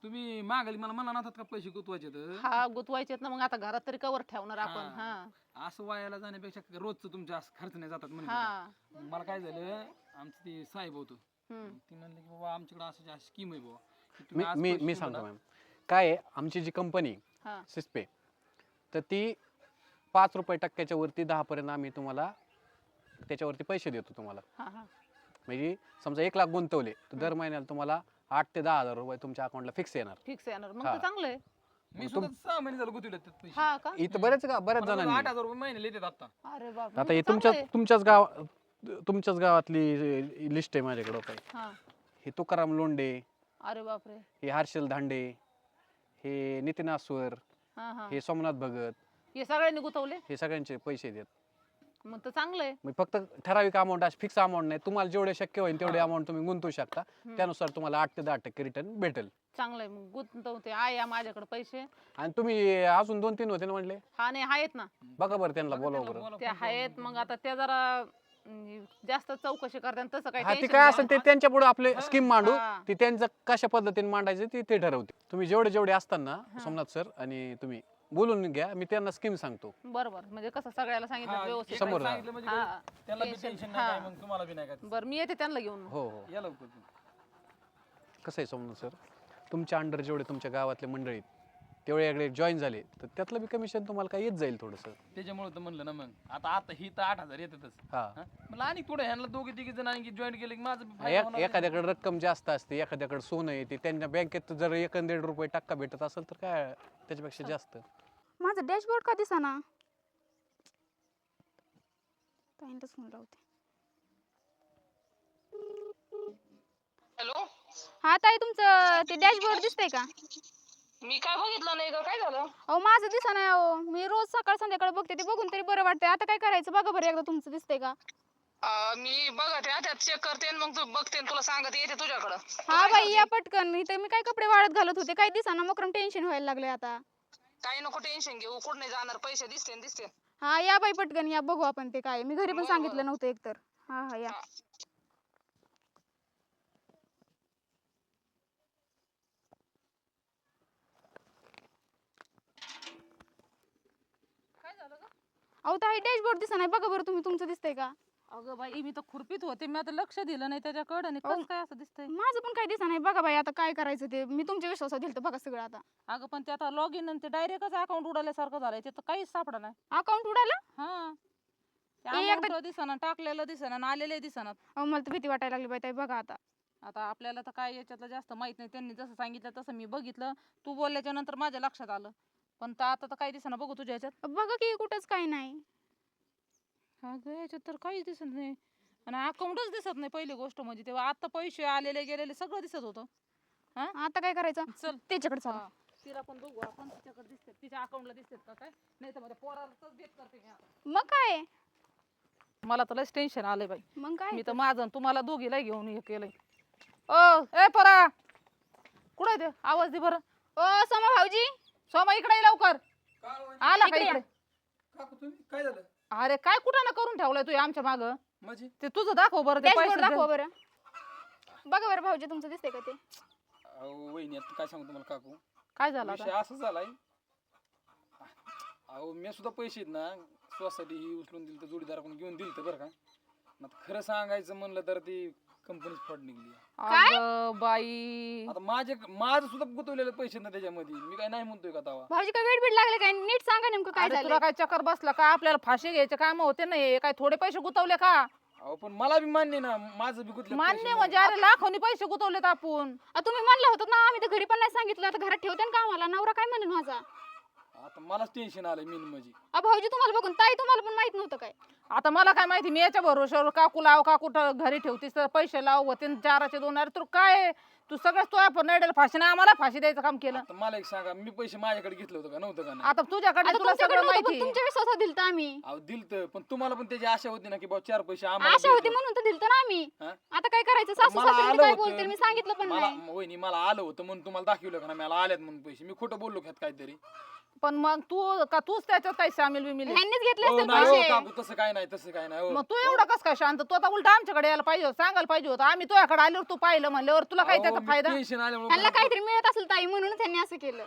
तुम्ही मागाली मला म्हणला नव्हतात का पैसे गुतवायचे तर हा गुतवायचेत ना, मग आता घरात तरी कवर ठेवणार आपण. हा असं वायाला जाण्यापेक्षा रोजचं तुमच्या असं खर्च नाही जातात म्हणजे हा मला काय झालं आमचं ते साहेब होतं हम्म. ती म्हणले की बाबा आमच्याकडे असं स्कीम आहे बाबा की मी तुम्ही आज मी पैसे मी दिले सांगतो ना, मॅम काय आहे, आमची जी कंपनी हा सिस्पे तर ती 5% वरती 10 पर्यंत आम्ही तुम्हाला त्याच्यावरती पैसे देतो तुम्हाला. हा हा म्हणजे समजा 1 लाख गुंतवले तर दर महिन्याला तुम्हाला 8 ते 10 हजार रुपये तुमच्या अकाउंटला फिक्स येणार. फिक्स येणार मग हा. तर चांगलं आहे. मी सुद्धा 6 महिने झालं गुतवले त्यात पैसे हा का? इथं बऱ्याच मला जणांनी 8,000 रुपये महिने येतात आता अरे बाप आता हे तुमच्याच गावातली लिस्ट आहे माझ्याकडे काय. हा हे तुकाराम लोंढे, अरे बापरे. हे हर्षल धांडे, हे नितीन आस्वर, हा हा हे सोमनाथ भगत, हे सगळ्यांनी गुतवले हे सगळ्यांचे पैसे देत. मग तर चांगलं आहे. मग फक्त ठराविक अमाऊंट अशी फिक्स अमाऊंट नाही, तुम्हाला जेवढे शक्य होईल तेवढे अमाऊंट तुम्ही गुंतवू शकता. त्यानुसार तुम्हाला 8 ते 10% रिटर्न भेटेल. चांगलं आहे मग गुंतवते आहे माझ्याकडे पैसे. आणि तुम्ही अजून 2-3 होते ना म्हणले, हा नाही आहेत ना बघा बरं त्यांना बोलावं बरं. ते आहेत. मग आता ते जरा जास्त चौकशी करतात तसं काही हा ती tension काय घ्या. असेल ते त्यांच्या पुढे आपले स्कीम मांडू, हा. ती त्यांचं कशा पद्धतीने मांडायचे ते ठरवते. तुम्ही जेवढे असताना सोमनाथ सर आणि तुम्ही बोलून घ्या, मी त्यांना स्कीम सांगतो. बरोबर म्हणजे कसं सगळ्याला सांगितलं व्यवस्थित. समोर राहा. सांगितलं म्हणजे हा. त्याला बी Tension. टेन्शन नाही काय मग तुम्हाला बी नाही काय बरं मी येते त्यांना घेऊन. हो हो. या लवकर तुम्ही. कसं आहे सोमनाथ सर, तुमच्या अंडर जेवढे तुमच्या गावातले मंडळी तेवढे याकडे जॉईन झाले तर त्यातलं बी कमिशन तुम्हाला काय येत जाईल थोडंसं. त्याच्यामुळे तर म्हणलं ना मग आता ही तर 8,000 येतातच हा. मला आणि थोडं ह्यांना दोघे तिघे जण आणखी जॉईन केले की माझं बी फायदा होणार. एखाद्याकडे रक्कम जास्त असते, एखाद्याकडे सोनं येते, त्यांच्या बँकेत जर 1-1.5 रुपये टक्का भेटत असेल तर काय त्याच्यापेक्षा जास्त. माझं डॅशबोर्ड का दिसेना? ताईंलाच फोन लावते. हॅलो. हा ताई, तुमचं ते डॅशबोर्ड दिसतंय का? मी काय बघितलं नाही ग, काय झालं? अहो माझं दिसेना. अहो मी रोज सकाळ संध्याकाळ बघते, ते बघून तरी बरं वाटतंय. आता काय करायचं बघा बरं एकदा, तुमचं दिसतंय का? मी बघते त्यात चेक करते आणि मग तू बघते आणि तुला सांगते येते तुझ्याकडं. हा बाई या पटकन. इथं मी काय कपडे वाळत घालत होते, काय दिसेना. मकरम टेन्शन व्हायला लागलंय आता. काही नको टेन्शन घेऊ, कुठं नाही जाणार, पैसे दिसते. हा या बाई पटकन या, बघू आपण ते काय. मी घरी पण बरं, सांगितलं बरं. नव्हतं एकतर. हा हा या. हा. अहो ताई डॅशबोर्ड दिसेना, बघा बरं तुम्ही, तुमचं दिसतंय का? अगं बाई मी तर खुरपीत होते, मी आता लक्ष दिलं नाही त्याच्याकडे आणि अहो. कसं काय असं दिसतंय. माझं पण काय दिसेना. बघा बाई आता काय करायचं ते. मी तुमच्या विश्वासात दिलं बघा सगळं आता. अगं पण ते आता लॉग इन आणि ते डायरेक्टच अकाउंट उडाल्यासारखं झालंय, ते तर काहीच सापडा नाही. अकाउंट उडालं? हा ए, एकदा- अकाउंट दिसना, टाकलेलं दिसना आणि आलेले दिसना. अहो मला तर भीती वाटायला लागली बाई ताई, बघा आता. आता आपल्याला तर काय याच्यातलं जास्त माहित नाही, त्यांनी जसं सांगितलं तसं मी बघितलं. तू बोलल्याच्या नंतर माझ्या लक्षात आलं, पण आता तर काही दिसना. बघू तुझ्या ह्याच्यात. बघा की कुठंच काही नाही. अगं याच्यात तर काहीच दिसत नाही आणि अकाउंटच दिसत नाही. पहिली गोष्ट म्हणजे तेव्हा आता पैसे आलेले गेलेले सगळं दिसत होतं. आता काय करायचं? चल त्याच्याकडे चला. हा, तिला पण बघू आपण, तिच्याकडे दिसते, तिच्या अकाउंटला दिसतात का काय. नाही तर माझ्या पोरालाच बेत करते मी आता. मग काय? मला तर लयच टेन्शन आलंय बाई. मग काय? मी तर माझं आणि तुम्हाला दोघीला घेऊन हे केलंय. ओ ए परा, कुठं आहे ते? आवाज दे बरं. ओ सोमा भाऊजी, सोमा इकडे ये लवकर. आला का इकडे इकडे? काकू तुम्ही काय झालं अरे काय कुठं ना करून ठेवलंय तू आमच्या माग. माझी ते तुझं दाखव बरं, ते डॅशबोर्ड पैसे दाखवा बरं. बघा बरं भाऊजी, तुमचं दिसतंय का ते? वहिनी आता काय सांगू तुम्हाला काकू काय झालं विषय आता? असं झालाय अहो मी सुद्धा पैसे आहेत ना स्वसाठी ही उचलून दिली तर जोडीदाराकडून घेऊन दिली तर बरं का. आता खरं सांगायचं म्हणलं तर ती कंपनीच फ्रॉड निघली. अगं बाई, आता माझं सुद्धा गुंतवलेले पैसे ना त्याच्यामध्ये, मी काय नाही म्हणतोय का तवा. भाऊजी काय वेट बीट लागले काय? नीट सांगा नेमकं काय अरे झालं. तुला काय चक्कर बसला का? आपल्याला फाशी घ्यायचे काम होते ना, हे काय थोडे पैसे गुतवले का? अहो पण मला बी मान्य ना माझं बी गुंतलं मान्य म्हणजे अरे लाखोनी पैसे गुतवलेत आपण. तुम्ही म्हणलं होतं ना, आम्ही तर घरी पण नाही सांगितलं. आता घरात ठेवते ना कामाला. नवरा काय म्हणेल माझा? आता मलाच टेन्शन आलंय मेन म्हणजे. भाऊजी तुम्हाला बघून ताई तुम्हाला पण माहित नव्हतं काय? आता मला काय माहिती, मी याच्या भरोश्यावर काकू लाव, काकू घरी ठेवतीस तर पैसे लाव होते 4चे 2. अरे तू काय, तू सगळंच तो आपण नाही फाशीने आम्हाला फाशी द्यायचं काम केलं. आता मला एक सांगा, मी पैसे माझ्याकडे घेतलं होतं का नव्हतं का नाही? आता तुझ्याकडे आता तुला तुमच्याकडे सगळं नव्हतं, पण माहिती. तुमच्या विश्वासात दिलतं आम्ही. अहो दिलतं, पण तुम्हाला पण त्याची आशा होती ना की बाबा 4 पैसे आम्हाला आशा होती भेटतील. म्हणून तर दिलतं ना आम्ही. हा? आता काय करायचं? सासू मला सासरे आलं काय होतं. बोलतील मी सांगितलं पण मला नाही. वहिनी मला आलं होतं म्हणून तुम्हाला दाखवलं का ना मला आल्यात म्हणून पैसे. मी खोटं बोललो ख्यात काहीतरी. पण मग तूच त्याच्यात काही सामील बिमील आहे? ह्यांनीच घेतले हो असतील नाही हो पैसे. काकू, तसं काय नाही तसं काय नाही हो. मग तू एवढं कस काय शांत? तू आता उलट आमच्याकडे यायला पाहिजे होतं, सांगायला पाहिजे होतं. आम्ही तुझ्याकडे आल्यावर तू पाहिलं म्हणल्यावर तुला काय त्याचा फायदा? टेन्शन आल्यामुळे ह्यांना काहीतरी मिळत असेल ताई म्हणून असं केलं?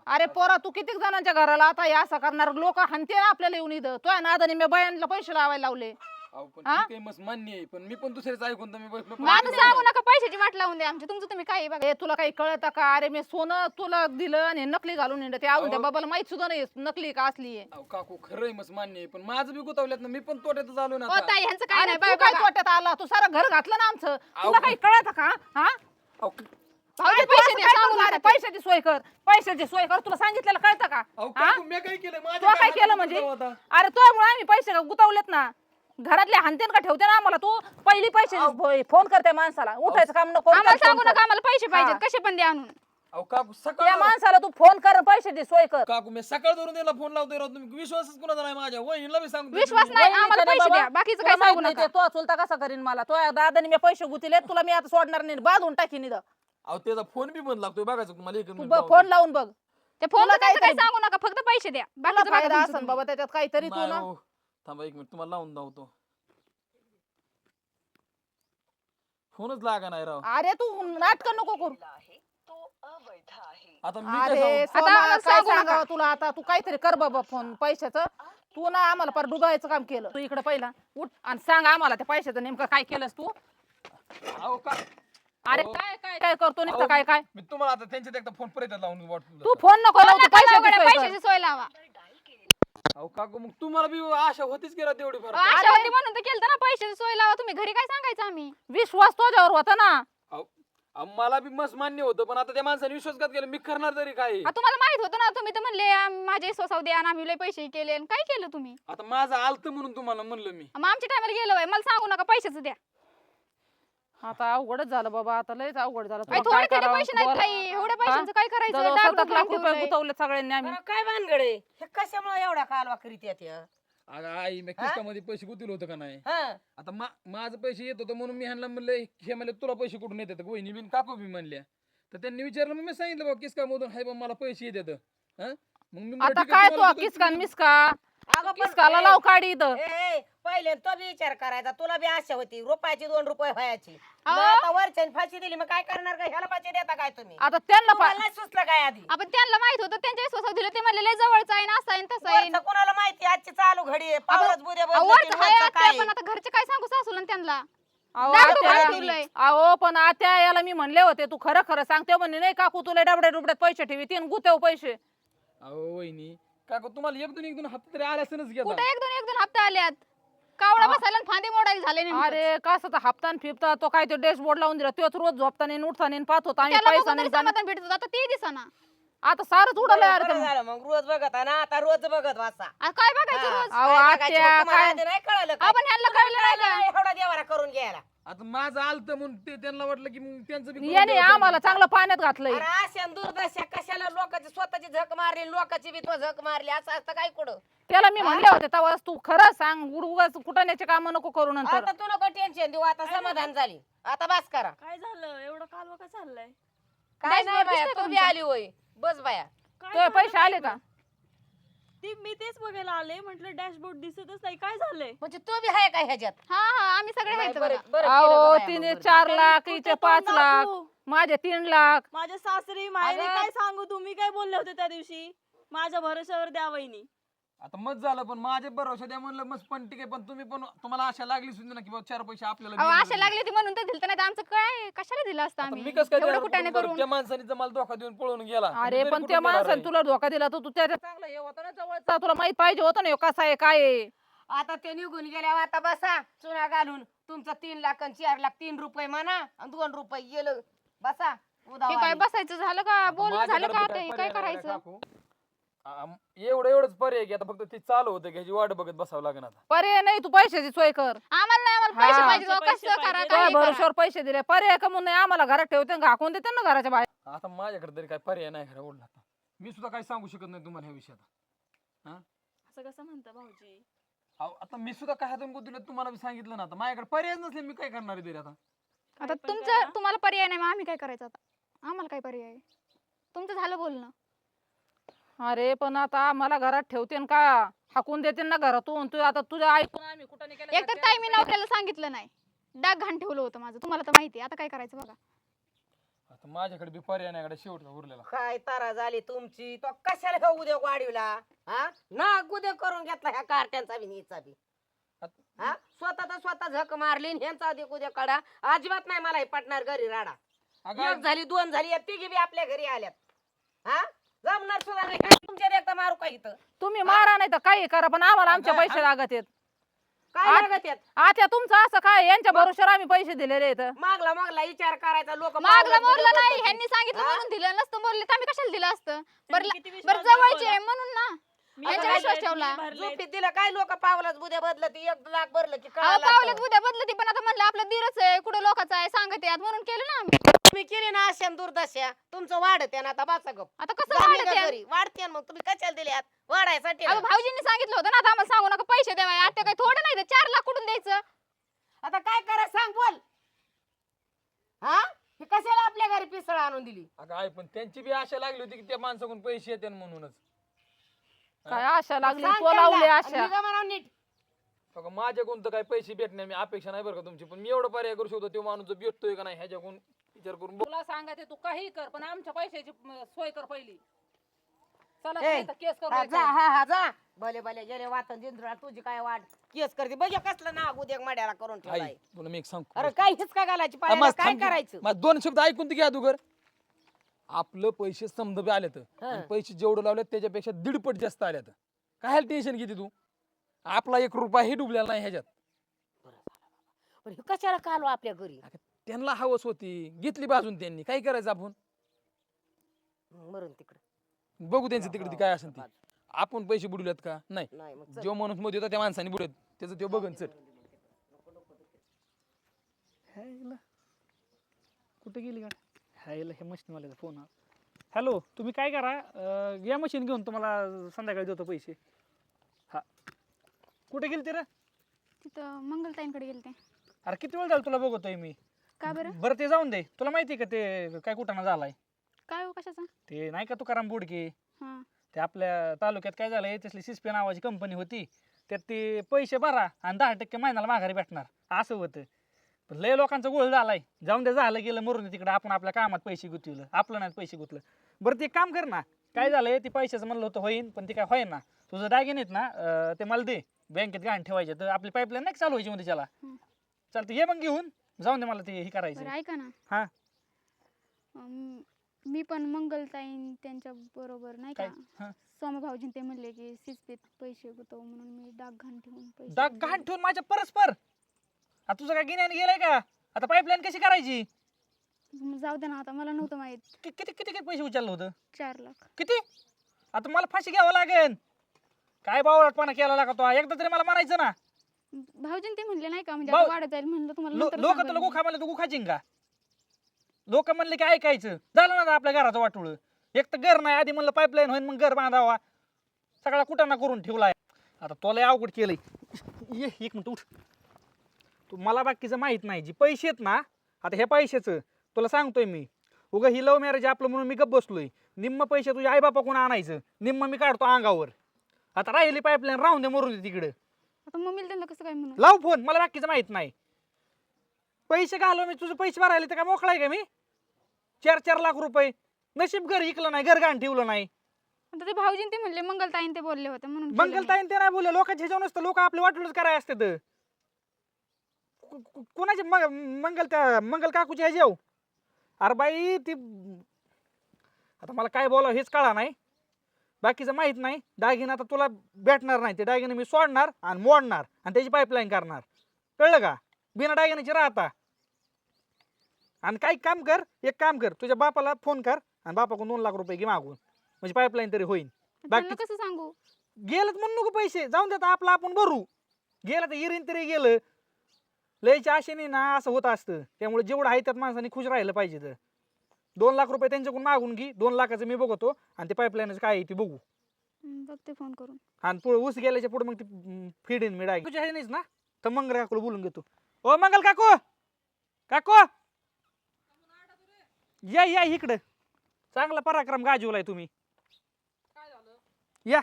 अरे पोरा तू किती जणांच्या घराला आता हे असं करणार लोक हानते ना आपल्याला येऊन इथं तुझ्या नादाने मी बायांना पैसे लावायला लावले. अहो पण हा? ठीक आहे मस्त मान्य आहे पण मी पण दुसऱ्याच ऐकून तर मी बसलो मग आता सांगू नका पैशाची वाट लावून द्या आमची, तुमचं तुम्ही काही बघा. हे तुला काही कळतं का? अरे मी सोनं तुला दिलं आणि नकली घालून येणं ते अजून त्या बाबाला माहित सुद्धा नाही नकली का असली आहे. अहो काकू खरंय मस्त मान्य आहे पण माझं बी गुतावल्यात ना मी पण तोट्यातच आलो ना हो आता. ताई ह्यांचं काय अरे नाही तू बघा काय बघा. तोट्यात आला? तू सारं घर घातलं ना आमचं. अहो, तुला काही कळतं का? हा अहो, भाऊजी अरे तू पैसे असं द्या काय सांगू करतो? अरे नका. पैशाची सोय कर, पैशाची सोय कर. तुला सांगितलेलं कळतं का? अहो हा? काकू मी काय केलं माझ्या तू काय हातात केलं म्हणजे? गुताव आता. अरे तुझ्यामुळे आम्ही पैसे गुतावलेत ना. घरातले हानतेन का ठेवते ना आम्हाला. तू पहिली पैसे फोन करते माणसाला उठायचं काम नको. आम्हाला फोन सांगू कर. नका, आम्हाला पैसे पाहिजेत, हा. कसे पण द्या आणून. अहो काकू त्या सकाळ माणसाला तू फोन कर, पैशाची सोय कर. काकू मी सकाळ धरून त्याला फोन लावतोय राव तुम्ही विश्वासच कुणाचा नाही माझ्या वहिनीला मी सांगतो विश्वास नाही आम्हाला वहिनीचं पैसे बाबा, द्या, बाकीचं तुला काय माहित सांगू नाही नका. ते तो चुलता कसा करीन मला. तो दादाने मी पैसे गुतीले तुला मी आता सोडणार नाही, बांधून टाकीन इथं. अहो त्याचा फोन बी बंद लागतोय बघायचं तुम्हाला एक तू मिनिट फोन लावून बघ. ते फोन तुला काय काहीतरी- सांगू नका, फक्त पैसे द्या, तुला बाकीचं बघा फायदा तुमचं असन तुम्ही. बाबा त्याच्यात काहीतरी तू नाही ना. हो. थांबा एक मिनिट तुम्हाला लावून दावतो फोनच लागा नाही राव. अरे तू नाटक नको करू. आता मी काय अरे सांगू? सोमा, आम्हाला काय सांगू नका. सांगावं तुला आता? तू काहीतरी कर बाबा फोन पैशाचं. तू ना आम्हाला पर डुबायचं काम केलं. तू इकडे पहिला उठ आणि सांग आम्हाला त्या पैशाचं नेमकं काय केलंस तू. अहो का अरे अहो. काय काय काय करतो नुसतं अहो, काय काय. मी तुम्हाला आता त्यांच्यात एकदा फोन परत लावून वाटतो. तू फोन नको लावू, तू नका लावू पैशाची गड्या, सोय कर. पैशाची सोय लावा. अहो काकू मग तुम्हाला बी आशा होतीच की राव तेवढी फार. आशा होती म्हणून तर केलं ना, पैशाची सोय लावा. तुम्ही घरी काय सांगायचं आम्ही? विश्वास तुझ्यावर होता ना. अहो, मला बी मस्त मान्य होतं पण आता त्या माणसाने विश्वासघात केला मी करणार तरी काय. आ, तुम्हाला माहित होतं ना, तुम्ही तर म्हणले माझे विश्वासाव द्या आणि आम्ही लय पैसे केले आणि काय केलं तुम्ही? आता माझं आलत म्हणून तुम्हाला म्हणलं मी. मग आमच्या टायमाला गेलं वय, मला सांगू नका, पैशाचं द्या. आता अवघडच झालं बाबा, आता लयच अवघड झालं. आई, तुला थोडे काय तरी करावं? पैसे नाहीत बोल. ताई, एवढ्या हा? पैशांचं काय करायचं? जवळ डाग 7 डुग लाख रुपये ठेवलंय. गुतवले सगळ्यांनी आम्ही. बरं, काय भानगडे हे कशामुळे एवढा कालवा करीत येते अगं आई मी किस्तामध्ये पैसे गुंतवले होतं का नाही. हा आता माझं पैसे येत होतं म्हणून मी ह्यांना म्हणलं हे म्हणले तुला पैसे कुठून येतात वहिनी बिन काकू बी म्हणल्या तर त्यांनी विचारलं मग मी सांगितलं बाबा किसका मधून हाय बा मला पैसे येतात. मग मी म्हणलं, आता ठीक आहे, काय तुम्हाला तू देतो किसका तुम्ही. मिसका अगं पण किसकाला लाव काढी इथं. पहिले तो बी विचार करायचा, तुला बी आशा होती रुपयाची 2 रुपये व्हायची. अहो. मग आता वरच्याने फाशी दिली, मग काय करणार का? ह्याला फाशी देता काय तुम्ही? आता त्यांना तुम्हाला नाही सुचलं काय आधी? आपण त्यांना माहित होतं, त्यांच्या विश्वासावर दिलं, ते म्हणले लय जवळचं आहे ना, असं आहे न तसं आहे. वरचं कोणाला माहिती आजची चालू घडी आहे, पावलाच बुद्या अहो, बदलतील, वरचं हाय वरचं आत्या, काय पण आता घरचे काय सांगू सासूला आणि त्यांना? अहो डाग डुग आत्या, ठेवलंय. अहो पण आता याला मी म्हणले होते तू खरं खरं सांगते म्हणे नाही काकू तुला डबड्या डुबड्यात पैसे ठेवी तीन गुतेव पैसे. अहो वहिनी काकू तुम्हाला एक दोन हप्ते तरी आले असनच घेता. कुठे एक दोन हप्ते आल्यात? कावडा बसायला आणि फांदी मोडायला झाले नेमकं. अरे कसं तर हप्तान फिरता तो काय तो डॅशबोर्ड लावून दिला तोच रोज झोपताना आणि उठताना आणि पाहत होता आम्ही त्याला पैसा बघून नाही तरी समाधान भेटत होतं, आता ते दिसेना. आता सारच उडलं यार बरं ते. झालं मग रोज बघत आहे ना, आता रोज बघत वाचा. आ, काय बघायचं रोज? अहो काय बघायचं? आत्या मग तुम्हाला काय आधी नाही कळलं का? आपण ह्यांना कळलं नाही का? नाही, एवढा देवारा करून घ्यायला. आता माझं आलत म्हणून ते त्यांना वाटलं की मग त्यांचं बी करून याने द्यावं आम्हाला चांगलं पाण्यात घातलंय. अरे अशा दुर्दशा कशाला लोकांची स्वतःची झक मारली, लोकांची बी तो झक मारली, असं असतं काय कुठं? त्याला मी म्हणले होते तेव्हा तू खरं सांग उडुगाच कुटाण्याचे काम नको करू नंतर. आता तू नको टेन्शन देऊ, आता समाधान झाली, आता बस करा. काय झालं एवढं कालवा का चाललंय? काय नाही डॅशबोर्ड बाया, दिसतोय तू बी तुमचा? आली होय, बस बाया. काय तुझे झालं पैसे आले काय का? ती मी तेच बघायला आले, म्हटलं डॅशबोर्ड दिसतच नाही, काय झालंय? म्हणजे तू बी आहे का ह्याच्यात? हा हा, आम्ही सगळे आहेत बरं बघा. बरं केलं अहो गं बाया, तिने मग बरं. 4 लाख कुठं हिचे तोंड 5 लाख दाखवू? माझे 3 लाख. माझ्या सासरी माहेरी अगं. काय सांगू, तुम्ही काय बोलले होते त्या दिवशी? माझ्या भरोश्यावर द्या वहिनी. आता मत झालं पण माझे भरोसा द्या म्हणलं मस्त पण ठीक आहे पण तुम्ही पण तुम्हाला आशा लागली सुद्धा ना की बाबा 4 पैसे आपल्याला अहो, मिळणार आशा लागली होती म्हणून तर दिलं, नाही तर आमचं काय कशाला दिलं असतं आता आम्ही? मी कसं काय एवढं देणार कुठाने कुठून बरं? करून. त्या माणसाने जर मला धोका देऊन पळून गेला तर अरे मी तरी पण कुठून त्या देणार माणसाने आहे? तुला धोका दिला तर तू त्याच्या चांगलं हे होतं ना जवळचा तुला माहित पाहिजे होतं ना ह्यो कसा आहे काय आहे. आता ते निघून गेल्यावर आता बसा चुना घालून, तुमचं 3 लाख आणि 4 लाख, 3 रुपये म्हणा आणि 2 रुपये गेलं, बसा उदा हे काय वाली. बसायचं झालं का? आता बोलणं झालं माझ्याकडे का? बी आता हे काय पर्याय नाही करायचं? काकू. एवढंच पर्याय की आता फक्त ते चालू होतं घ्यायची वाट बघत बसावं लागेल आता. पर्याय नाही तू पैशाची सोय कर. आम्हाला नाही, आम्हाला पैसे हा. पाहिजे, पैसे कसं करा पाहिजे. तुझ्या काही करा. भरोश्यावर पैसे दिले पर्याय कमून नाही आम्हाला घरात ठेवते आणि घाकून देते ना घराच्या बाहेर. आता माझ्याकडे तरी काय पर्याय नाही खरं ओढला आता मी सुद्धा काही सांगू शकत नाही तुम्हाला ह्या विषयात. असं कसं म्हणता भाऊजी? अहो, आता मी सुद्धा काय हातून गुंतवलं तुम्हाला बी सांगितलं ना आता माझ्याकडे पर्याय नसले मी काय करणार आहे तरी आता. आता काय पण तुमचं करा. तुम्हाला पर्याय नाही, मग आम्ही काय करायचं आता? आम्हाला काय पर्याय आहे? तुमचं झालं बोलणं. अरे पण आता आम्हाला घरात ठेवते का हाकून देते ना घरातून. तू आता तुझ्या ऐकून आम्ही कुठं नाही केलं एक तर ताई मी नवऱ्याला सांगितलं नाही, डाग घाण ठेवलं होतं माझं, तुम्हाला तर माहिती आहे. आता काय करायचं बघा. आता माझ्याकडे बी पर्याय नाही कडे शेवटचा उरलेला. काय तारा झाली तुमची तो कशाला का उद्योग वाढविला हा ना उद्योग करून घेतला ह्या कार्ट्यांचा बी नीचा बी हा स्वतः झक मारली आणि ह्यांचा अधिक उद्या काढा अजिबात नाही मला हे पटणार घरी राडा. अगं एक झाली 2 झाली या तिघी बी आपल्या घरी आल्यात हा जमणार सुद्धा नाही तुमच्या एकदा मारू का इथं तुम्ही मारा नाही तर काही करा पण आम्हाला आमचे अगं, पैसे लागत आहेत. काय लागत यात आता तुमचं असं काय यांच्या भरोश्यावर आम्ही पैसे दिलेले आहेत. मागला विचार करायचा लोक मागलं मोरलं नाही ह्यांनी सांगितलं म्हणून दिलं नसतं बोलले तर आम्ही कशाला दिलं असतं किती विश्वास बरं जवळचे दाखवला. आहे म्हणून ना मी यांच्या भरलेत, विश्वास ठेवला. मी भरलेत. झोपीत दिलं काय लोक पावलाच बुद्या बदल ती 1 लाख भरलं की अहो पावलेत उद्या बदलती पण आता म्हणलं आपलं दीरच आहे कुठं लोकांचं आहे सांगते यात म्हणून केलं ना आम्ही. तुम्ही केली ना अशा दुर्दशा तुमचं वाढत ना आता बाचा गप आता कसं वाढत आहे? घरी वाढते मग तुम्ही कशाला दिल्यात वाढायसाठी अहो ना. भाऊजींनी सांगितलं होतं ना आता आम्हाला सांगू नका पैसे द्यावा आता काय थोडं नाही तर 4 लाख कुठून द्यायचं. आता काय करा सांग बोल हा हे कशाला आपल्या घरी पिसळ आणून दिली अगं आई पण त्यांची बी आशा लागली होती की त्या माणसाकडून पैसे येते म्हणूनच. काय आशा लागली सांग तो लावले त्यांना, आशा. आणि निघा म्हणावं नीट अगं माझ्याकडून तर काही पैसे भेटणार मी अपेक्षा नाही बरं का तुमची पण मी एवढं पर्याय करू शकतो तो माणूस जो भेटतोय का नाही ह्याच्याकडून विचार करून बघ. तुला सांगायचे तू काही कर पण आमच्या पैशाची सोय कर पहिली. चला ए, केस करू हा, जा याच्यावर. हा जा भले गेले वाटन जिंद्रा तुझी काय वाट केस करते बघ कसलं ना उद्या मड्याला करून आई ठेवलाय तुला मी एक सांग अरे काय हिचका घालायची पायाला काय करायचं माझं 2 शब्द ऐकून तर घ्या अगोदर. आपलं पैसे समज आलेत आणि पैसे जेवढं लावले त्याच्यापेक्षा 1.5 पट जास्त आल्यात. काय टेन्शन घेते तू आपला 1 रुपया हे डुबलेला नाही ह्याच्यात. पण हे कशाला कालो आपल्या घरी अगं, त्यांना हवस होती घेतली बाजून त्यांनी काय करायचं आपण मरून तिकडे बघू त्यांचं तिकडे काय असेल ते. आपण पैसे बुडवल्यात का नाही नाही मग चल. जो माणूस मध्ये होता त्या माणसाने बुडत त्याचं ते बघन चल. कुठे गेली गाडी ह्याला हे मशीनवाल्याचा फोन आला. हॅलो तुम्ही काय करा या मशीन घेऊन तुम्हाला संध्याकाळी देतो पैसे. हा कुठे गेली ते रे? तिथं मंगलताईंकडे गेलते. अरे किती वेळ झाला तुला बघतोय मी. का बरं बरं ते जाऊन दे तुला माहिती आहे का ते काय कुठाना झालाय काय हो कशाचा ते नाही का तुकाराम बोडके हा ते आपल्या तालुक्यात काय झालंय त्यातली सिस्पे नावाची कंपनी होती त्यात ते पैसे भरा आणि 10% महिन्याला माघारी भेटणार असं होतं. पण लय लोकांचा गोळ झालाय जाऊन दे झालं गेलं मरून तिकडे आपण आपल्या कामात पैसे गुंतवलं आपलं नाही पैसे गुंतलं. बरं ते एक काम कर ना काय झालंय ते पैशाचं म्हणलं होतं होईन पण ते काय होईन ना तुझं दागिने आहेत ना ते मला दे बँकेत गहाण ठेवायचे तर आपली पाईपलाईन नाही का चालू व्हायची मध्ये त्याला चालतं ये मग घेऊन जाऊन दे मला ते हे करायचं. बरं ऐका ना हा मी पण मंगलताईन त्यांच्या बरोबर नाही का हा. स्वामी भाऊजी ते म्हणले की सिस्पीत पैसे गुतव म्हणून मी डाक घाण ठेवून पैसे डाग गुंतवले. गहाण ठेवून माझ्या परस्पर आता तुझं काय गिन्याने गेलाय का आता पाईपलाईन कशी करायची मग जाऊ दे ना आता मला नव्हतं माहित. किती किती किती पैसे उचललं होतं 4 लाख किती आता मला फाशी घ्यावं लागेल काय बावळटपणा केला लागा तो एकदा तरी मला म्हणायचं ना भाऊजीन ते म्हणले नाही का म्हणजे भाऊ- आता वाढत जाईल म्हणलं तुम्हाला नंतर लोक सांगेल तुला मी. गुखा म्हणलं तू गुखाचीन का लोक म्हणले की ऐकायचं झालं ना आपल्या घराचं वाटोळ एक तर घर नाही आधी म्हणलं पाईपलाईन होईन मग घर बांधावा सगळा कुटाणा करून ठेवलाय आता तुला अवघड केलंय ये 1 मिनिट उठ तू मला बाकीचं माहित नाही जी पैसे आहेत ना आता हे पैशाचं तुला सांगतोय मी उगा ही लव्ह मॅरेज आपलं म्हणून मी गप बसलोय निम्म पैसे तुझ्या आईबापाकडून आणायचं निम्म मी काढतो अंगावर आता राहिली पाईपलाईन राहून दे मरून दे तिकडे आता मम्मीला त्यांना कसं काय म्हणू लाव फोन मला बाकीचं माहित नाही पैसे घालव मी तुझे पैसे भरायला तर काय मोकळाय का मी 4 लाख रुपये नशीब घर इकलं नाही घर घाण ठेवलं नाही आता ते भाऊजीन ते म्हणले मंगलताईन ते बोलले होते म्हणून केलं मी. मंगलताईन ते नाही बोलले लोकांचे ह्याच्यावर नसतं लोक आपले वाटूनच करायला असते तर कोणाचे मंगल काकूचे ह्याच्याव अरे बाई ती आता मला काय बोलावं हेच कळा नाही बाकीचं माहित नाही दागिने आता तुला भेटणार नाही ते दागिने मी सोडणार आणि मोडणार आणि त्याची पाईपलाईन करणार कळलं का बिना दागिन्याची राहता आणि काही काम कर एक काम कर तुझ्या बापाला फोन कर आणि बापाकडून 2 लाख रुपये घे मागून म्हणजे पाईपलाईन तरी होईल त्यांना बाकी कसं सांगू गेलं तर म्हणू नको पैसे जाऊन देता आपलं आपण भरू गेलं तर इरीन तरी गेलं लयच्या आशेने ना असं होत असतं त्यामुळे जेवढं आहे त्यात माणसाने खुश राहिलं पाहिजे तर 2 लाख रुपये त्यांच्याकडून मागून घे 2 लाखाचं मी बघतो आणि ते पाईपलाईनचं काय आहे ते बघू बघते फोन करून आणि पुढे ऊस गेल्याच्या पुढे मग ती फिडीन मी डायरेक्ट तुझ्या आहे नाहीच ना तर मंगल काकूला बोलून घेतो ओ मंगल काकू काकू या इकडं चांगला पराक्रम गाजवलाय तुम्ही या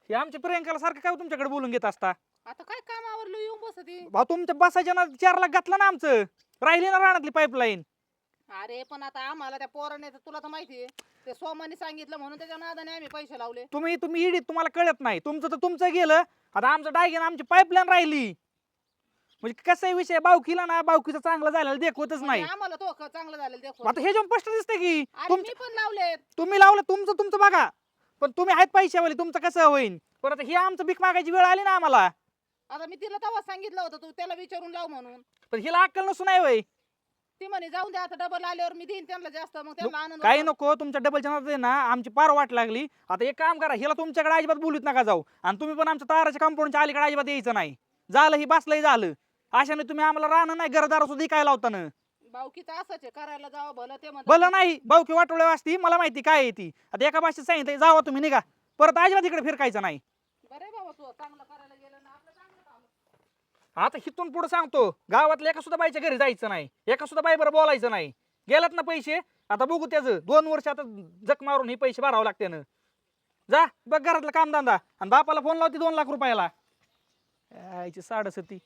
हे आमच्या प्रियंकाला सारखं काय तुमच्याकडे बोलून घेत असता आता काय कामावर येऊन बसती. भाऊ तुमच्या बसायच्या ना 4 लाख घातलं ना आमचं, राहिली ना रानातली पाईपलाईन. अरे पण आता आम्हाला त्या पोराने तुला तर माहितीये ते सोमाने सांगितलं म्हणून त्याच्या नादाने आम्ही पैसे लावले. तुम्ही इडीत, तुम्हाला कळत नाही. तुमचं तर तुमचं गेलं, आता आमचं डायगेन आमची पाईपलाईन राहिली. म्हणजे कसा विषय, बावकीला ना बावकीचं चांगलं झालेलं देखवतच नाही. म्हणजे आम्हाला तो चांगलं झालं देखो. आता हे जेव्हा स्पष्ट दिसतंय की अरे मी पण लावले. तुम्ही लावलं, तुमचं बघा, पण तुम्ही आहेत पैशावाले, तुमचं कसं होईल. पण आता हे आमचं भीक मागायची वेळ आली ना आम्हाला. आता मी तिला तेव्हा सांगितलं होतं तू त्याला विचारून लाव म्हणून. पण हिला अक्कल नसून आहे वय. ती म्हणे जाऊन दे आता डबल आल्यावर मी देईन त्यांना जास्त, मग त्यांना आनंद काही होतो. नको, तुमच्या डबलच्या नादात आहे ना आमची पार वाट लागली. आता एक काम करा, हिला तुमच्याकडे अजिबात बोलूच नका जाऊ, आणि तुम्ही पण आमच्या ताराच्या कंपाऊंडच्या अलीकडे अजिबात यायचं नाही. झालं ही बसलंही झालं. अशाने तुम्ही आम्हाला राहणं नाही, घरदार सुद्धा काय लावताना. बावकीचं असंच आहे, करायला जावं भलं ते म्हणतात. भलं नाही, बावकी वाटोळे असती, मला माहिती काय आहे ती. आता एका भाषेत सांगितलं जावा तुम्ही, निघा, परत अजिबात इकडे फिरकायचं नाही. बरे बाबा तू चांगलं करायला गेलं ना, आपलं चांगलं काम. आता हिथून पुढे सांगतो, गावातल्या एका सुद्धा बाईच्या घरी जायचं नाही, एका सुद्धा बाई बरं बोलायचं नाही. गेलात ना पैसे, आता बघू त्याचं 2 वर्ष आता जक मारून हे पैसे भरावं लागते ना. जा बघ घरातलं कामधंदा, आणि बापाला फोन लावते 2 लाख रुपयाला. यायची 67.